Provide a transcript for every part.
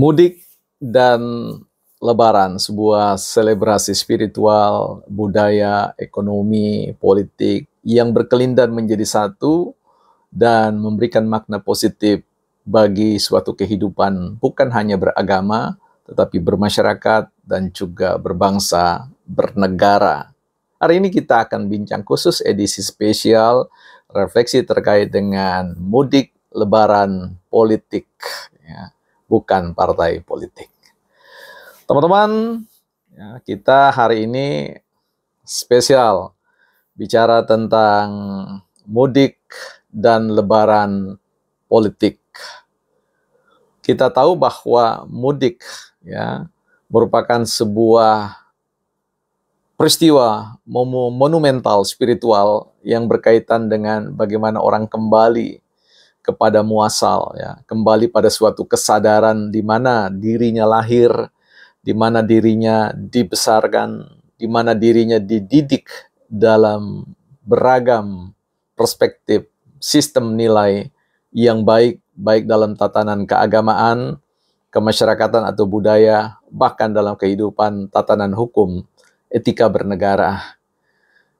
Mudik dan Lebaran, sebuah selebrasi spiritual, budaya, ekonomi, politik yang berkelindan menjadi satu dan memberikan makna positif bagi suatu kehidupan bukan hanya beragama, tetapi bermasyarakat dan juga berbangsa, bernegara. Hari ini kita akan bincang khusus edisi spesial, refleksi terkait dengan mudik, lebaran, politik, ya, bukan partai politik. Teman-teman, ya, kita hari ini spesial bicara tentang mudik dan lebaran politik. Kita tahu bahwa mudik ya merupakan sebuah peristiwa monumental spiritual yang berkaitan dengan bagaimana orang kembali kepada muasal, ya, kembali pada suatu kesadaran di mana dirinya lahir, di mana dirinya dibesarkan, di mana dirinya dididik dalam beragam perspektif sistem nilai yang baik, baik dalam tatanan keagamaan, kemasyarakatan atau budaya, bahkan dalam kehidupan tatanan hukum, etika bernegara.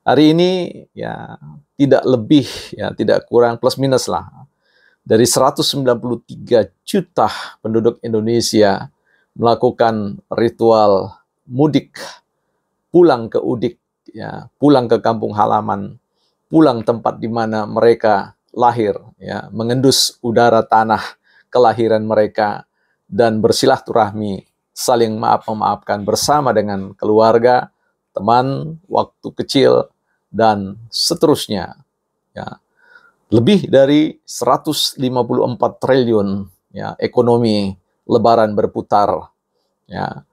Hari ini ya tidak lebih, ya tidak kurang, plus minus lah, dari 193 juta penduduk Indonesia melakukan ritual mudik, pulang ke udik, ya, pulang ke kampung halaman, pulang tempat di mana mereka lahir, ya, mengendus udara tanah kelahiran mereka dan bersilaturahmi, saling maaf-memaafkan bersama dengan keluarga, teman, waktu kecil dan seterusnya. Ya. Lebih dari 154 triliun ya ekonomi lebaran berputar, ya,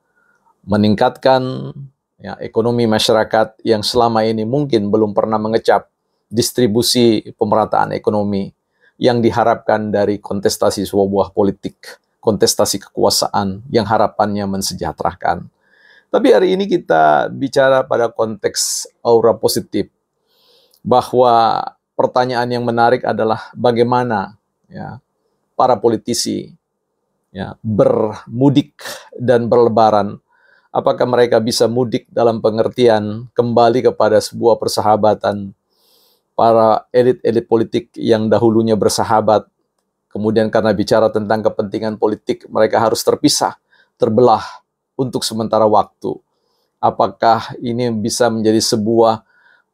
meningkatkan ya ekonomi masyarakat yang selama ini mungkin belum pernah mengecap distribusi pemerataan ekonomi yang diharapkan dari kontestasi sebuah politik, kontestasi kekuasaan yang harapannya mensejahterakan. Tapi hari ini kita bicara pada konteks aura positif, bahwa pertanyaan yang menarik adalah bagaimana ya para politisi ya bermudik dan berlebaran. Apakah mereka bisa mudik dalam pengertian kembali kepada sebuah persahabatan para elit-elit politik yang dahulunya bersahabat, kemudian karena bicara tentang kepentingan politik mereka harus terpisah, terbelah untuk sementara waktu. Apakah ini bisa menjadi sebuah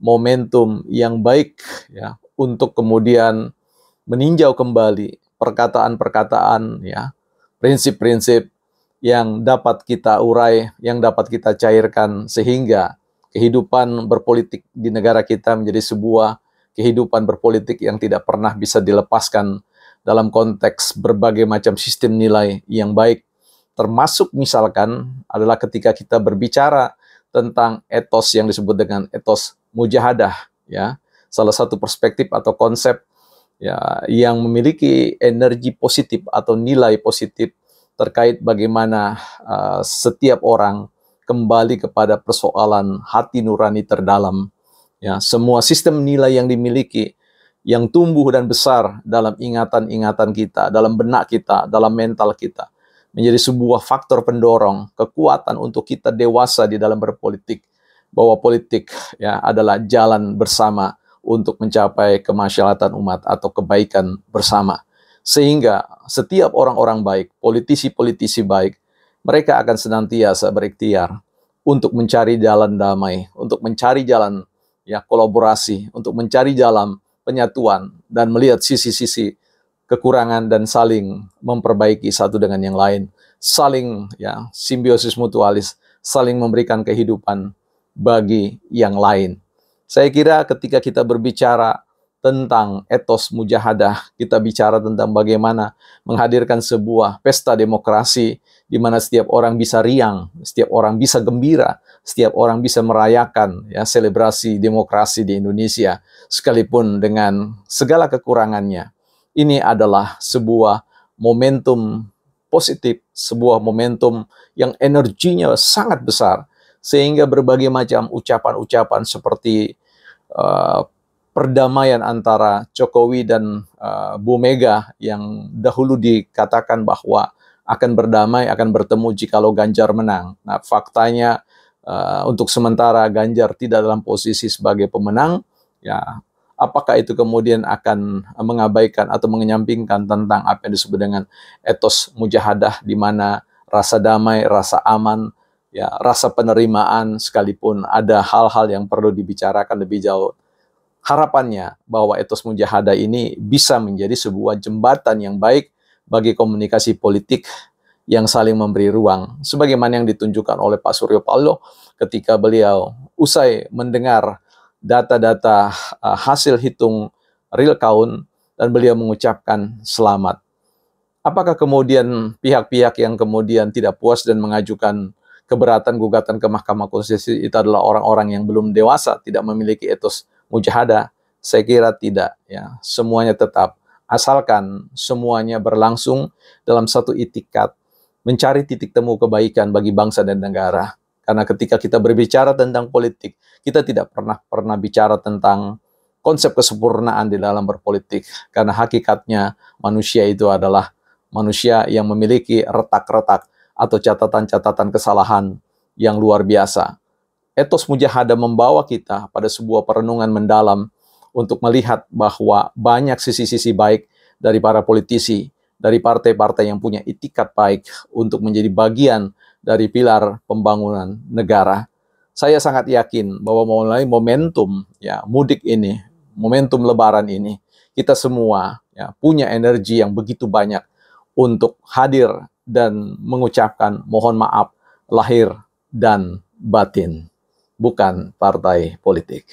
momentum yang baik ya untuk kemudian meninjau kembali perkataan-perkataan ya, prinsip-prinsip yang dapat kita urai, yang dapat kita cairkan sehingga kehidupan berpolitik di negara kita menjadi sebuah kehidupan berpolitik yang tidak pernah bisa dilepaskan dalam konteks berbagai macam sistem nilai yang baik, termasuk misalkan adalah ketika kita berbicara tentang etos yang disebut dengan etos mujahadah, ya, salah satu perspektif atau konsep ya yang memiliki energi positif atau nilai positif terkait bagaimana setiap orang kembali kepada persoalan hati nurani terdalam, ya, semua sistem nilai yang dimiliki yang tumbuh dan besar dalam ingatan-ingatan kita, dalam benak kita, dalam mental kita, menjadi sebuah faktor pendorong kekuatan untuk kita dewasa di dalam berpolitik, bahwa politik ya adalah jalan bersama untuk mencapai kemaslahatan umat atau kebaikan bersama. Sehingga setiap orang-orang baik, politisi-politisi baik, mereka akan senantiasa berikhtiar untuk mencari jalan damai, untuk mencari jalan ya kolaborasi, untuk mencari jalan penyatuan dan melihat sisi-sisi kekurangan dan saling memperbaiki satu dengan yang lain, saling ya simbiosis mutualis, saling memberikan kehidupan bagi yang lain. Saya kira ketika kita berbicara tentang etos mujahadah, kita bicara tentang bagaimana menghadirkan sebuah pesta demokrasi di mana setiap orang bisa riang, setiap orang bisa gembira, setiap orang bisa merayakan ya selebrasi demokrasi di Indonesia sekalipun dengan segala kekurangannya. Ini adalah sebuah momentum positif, sebuah momentum yang energinya sangat besar sehingga berbagai macam ucapan-ucapan seperti perdamaian antara Jokowi dan Bu Mega yang dahulu dikatakan bahwa akan berdamai, akan bertemu jikalau Ganjar menang. Nah, faktanya untuk sementara Ganjar tidak dalam posisi sebagai pemenang, ya apakah itu kemudian akan mengabaikan atau mengenyampingkan tentang apa yang disebut dengan etos mujahadah, di mana rasa damai, rasa aman, ya rasa penerimaan, sekalipun ada hal-hal yang perlu dibicarakan lebih jauh. Harapannya bahwa etos mujahadah ini bisa menjadi sebuah jembatan yang baik bagi komunikasi politik yang saling memberi ruang, sebagaimana yang ditunjukkan oleh Pak Suryo Paloh ketika beliau usai mendengar data-data hasil hitung real count dan beliau mengucapkan selamat. Apakah kemudian pihak-pihak yang kemudian tidak puas dan mengajukan keberatan gugatan ke Mahkamah Konstitusi itu adalah orang-orang yang belum dewasa, tidak memiliki etos mujahadah? Saya kira tidak, ya. Semuanya tetap, asalkan semuanya berlangsung dalam satu itikat mencari titik temu kebaikan bagi bangsa dan negara. Karena ketika kita berbicara tentang politik, kita tidak pernah bicara tentang konsep kesempurnaan di dalam berpolitik. Karena hakikatnya manusia itu adalah manusia yang memiliki retak-retak atau catatan-catatan kesalahan yang luar biasa. Etos mujahadah membawa kita pada sebuah perenungan mendalam untuk melihat bahwa banyak sisi-sisi baik dari para politisi, dari partai-partai yang punya itikat baik untuk menjadi bagian dari pilar pembangunan negara. Saya sangat yakin bahwa mulai momentum ya mudik ini, momentum lebaran ini, kita semua ya punya energi yang begitu banyak untuk hadir dan mengucapkan mohon maaf lahir dan batin, bukan partai politik.